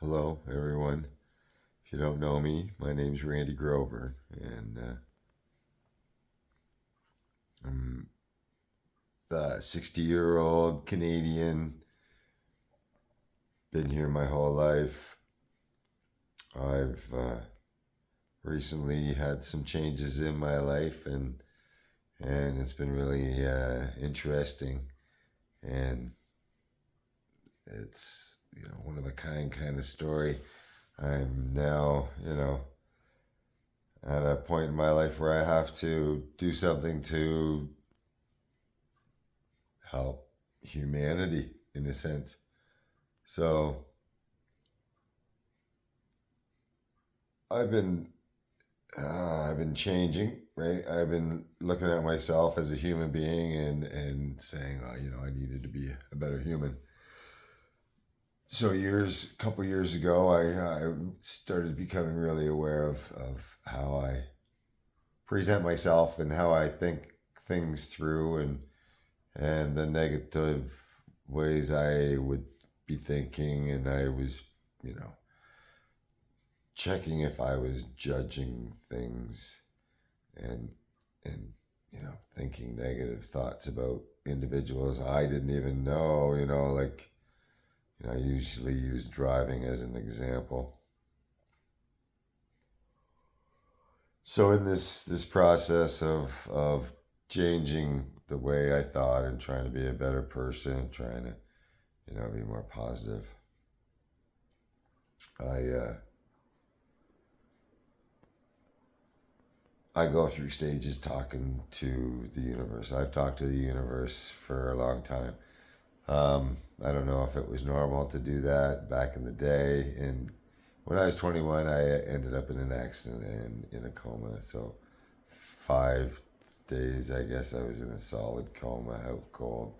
Hello, everyone. If you don't know me, my name's Randy Grover, and I'm a 60-year-old Canadian. Been here my whole life. I've recently had some changes in my life, and it's been really interesting, and it's one of a kind of story. I'm now at a point in my life where I have to do something to help humanity in a sense. So I've been I've been changing, right? I've been looking at myself as a human being and saying, oh, I needed to be a better human. So a couple years ago, I started becoming really aware of how I present myself and how I think things through and the negative ways I would be thinking, and I was, checking if I was judging things and thinking negative thoughts about individuals I didn't even know, I usually use driving as an example. So in this process of changing the way I thought and trying to be a better person, trying to be more positive, I I go through stages talking to the universe. I've talked to the universe for a long time. I don't know if it was normal to do that back in the day. And when I was 21, I ended up in an accident and in a coma. So 5 days, I guess, I was in a solid coma, out cold.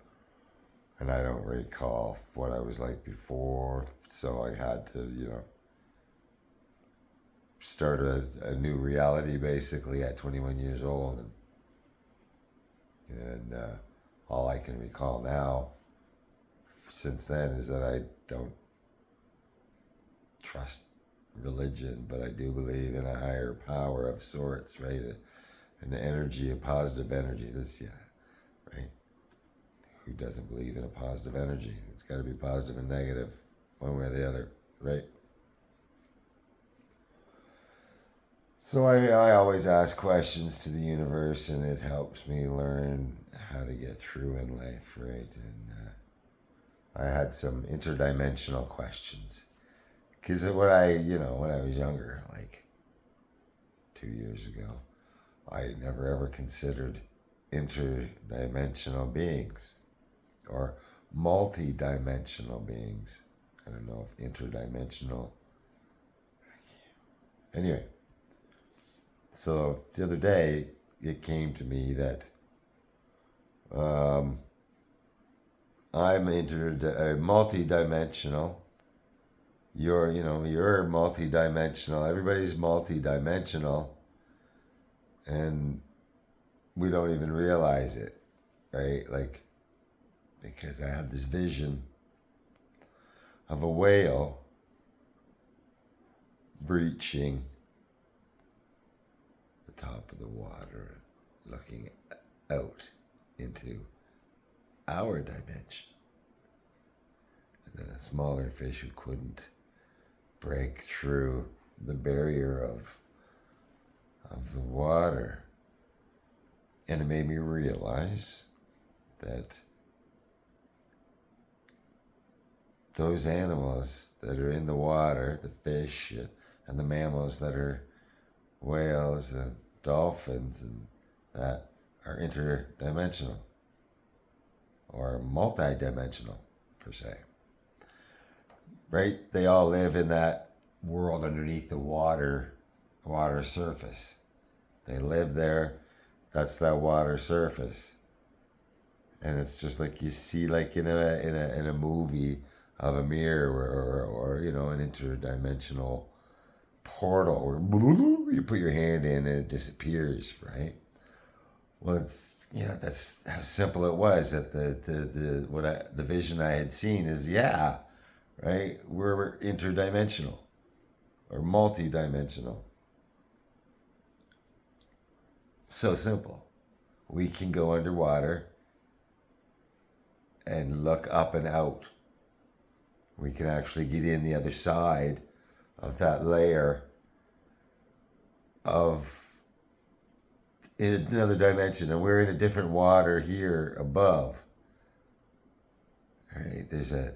And I don't recall what I was like before. So I had to, start a new reality basically at 21 years old. And all I can recall now since then is that I don't trust religion, but I do believe in a higher power of sorts, right? An energy, a positive energy. Right? Who doesn't believe in a positive energy? It's got to be positive and negative, one way or the other, right? So I always ask questions to the universe, and it helps me learn how to get through in life, right? And I had some interdimensional questions. Because when I was younger, like 2 years ago, I never ever considered interdimensional beings or multidimensional beings. I don't know if interdimensional. Anyway, so the other day it came to me that um, I'm multidimensional. You're multidimensional. Everybody's multidimensional, and we don't even realize it, right? Like, because I had this vision of a whale breaching the top of the water, looking out into our dimension. And then a smaller fish who couldn't break through the barrier of the water. And it made me realize that those animals that are in the water, the fish and the mammals that are whales and dolphins and that, are interdimensional or multidimensional per se. Right? They all live in that world underneath the water surface. They live there. That's that water surface. And it's just like you see, like in a movie of a mirror or an interdimensional portal where you put your hand in and it disappears, right? Well, that's how simple it was. That the vision I had seen is, right? We're interdimensional or multidimensional. So simple. We can go underwater and look up and out. We can actually get in the other side of that layer of in another dimension, and we're in a different water here above. Right? There's a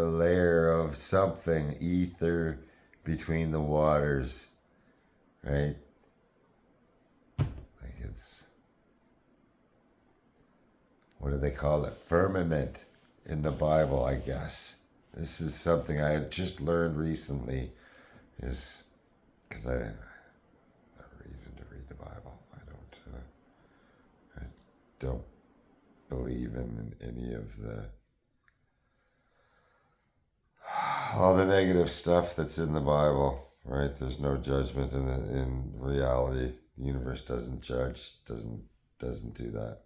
layer of something, ether between the waters, right? Like it's, what do they call it? Firmament in the Bible, I guess. This is something I just learned recently, is because I have a reason to read the Bible. I don't believe in any of all the negative stuff that's in the Bible, right? There's no judgment in reality. The universe doesn't judge, doesn't do that.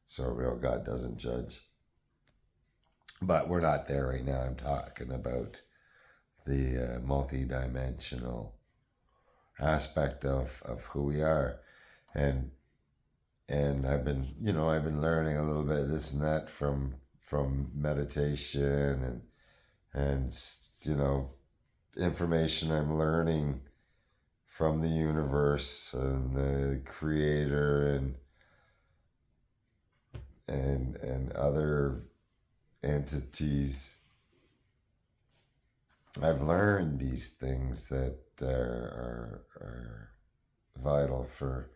So a real God doesn't judge. But we're not there right now. I'm talking about the multi-dimensional aspect of who we are. And I've been learning a little bit of this and that from meditation and information I'm learning from the universe and the creator and other entities. I've learned these things that are vital for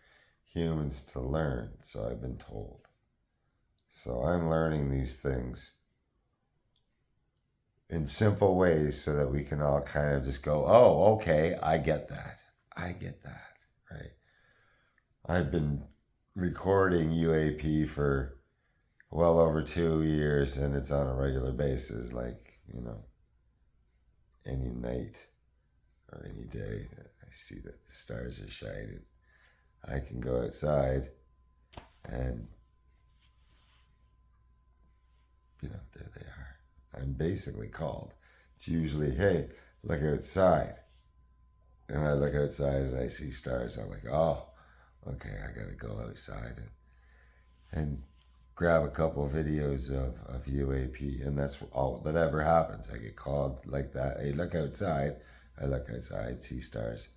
humans to learn, so I've been told. So I'm learning these things in simple ways so that we can all kind of just go, oh, okay, I get that, right? I've been recording UAP for well over 2 years, and it's on a regular basis, like, any night or any day that I see that the stars are shining, I can go outside and, there they are. I'm basically called. It's usually, hey, look outside. And I look outside and I see stars. I'm like, oh, okay, I gotta go outside and grab a couple of videos of UAP. And that's all that ever happens. I get called like that. Hey, look outside. I look outside, see stars.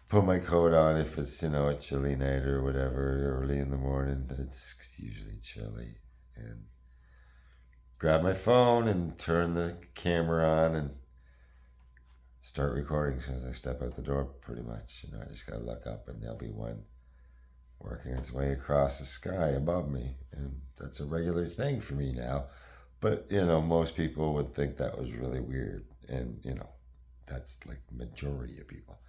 Put my coat on if it's, a chilly night or whatever, early in the morning. It's usually chilly. And grab my phone and turn the camera on and start recording as soon as I step out the door, pretty much. I just gotta look up and there'll be one working its way across the sky above me. And that's a regular thing for me now. But, most people would think that was really weird. And, that's like majority of people.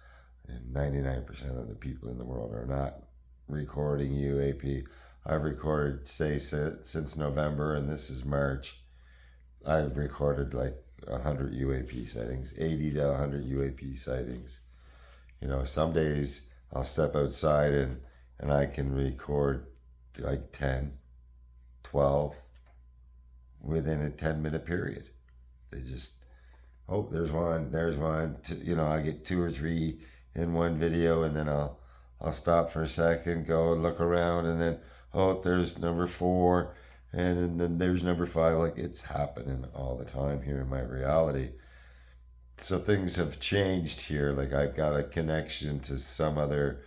And 99% of the people in the world are not recording UAP. I've recorded, say, since November, and this is March. I've recorded like 100 UAP sightings, 80 to 100 UAP sightings. Some days I'll step outside and I can record like 10, 12 within a 10-minute period. They just, oh, there's one. I get 2 or 3 in one video, and then I'll stop for a second, go and look around, and then, oh, there's number 4, and then there's number 5. Like, it's happening all the time here in my reality. So things have changed here. Like, I've got a connection to some other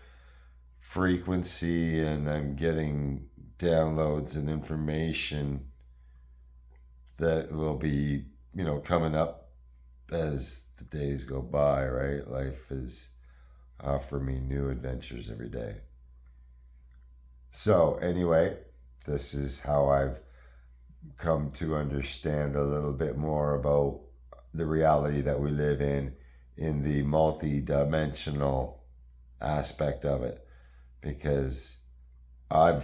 frequency, and I'm getting downloads and information that will be, coming up as the days go by, right? Life is offering me new adventures every day. So anyway, this is how I've come to understand a little bit more about the reality that we live in the multi-dimensional aspect of it. Because I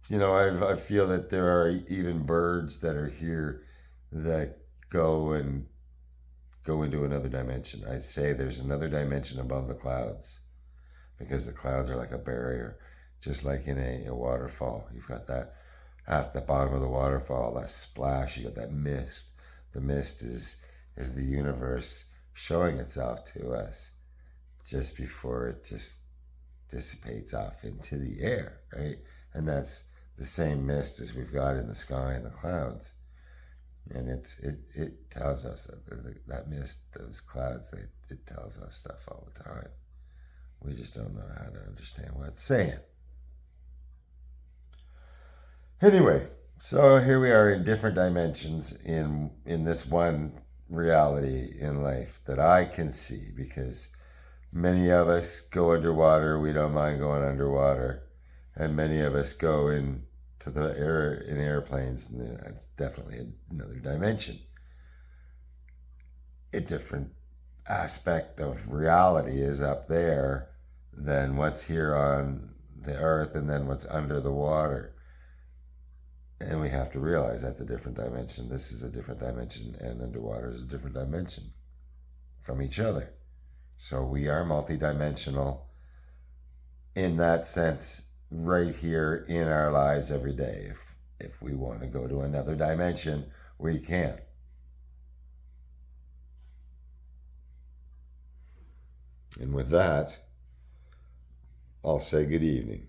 feel that there are even birds that are here that go into another dimension. I say there's another dimension above the clouds, because the clouds are like a barrier, just like in a waterfall. You've got that at the bottom of the waterfall, that splash, you got that mist. The mist is the universe showing itself to us just before it just dissipates off into the air, right? And that's the same mist as we've got in the sky and the clouds. And it tells us that mist, those clouds, it tells us stuff all the time. We just don't know how to understand what it's saying. Anyway, so here we are in different dimensions in this one reality in life that I can see, because many of us go underwater. We don't mind going underwater, and many of us go into the air in airplanes, and that's definitely another dimension. A different aspect of reality is up there than what's here on the earth, and then what's under the water. And we have to realize that's a different dimension. This is a different dimension, and underwater is a different dimension from each other. So we are multidimensional in that sense right here in our lives every day. If we want to go to another dimension, we can. And with that, I'll say good evening.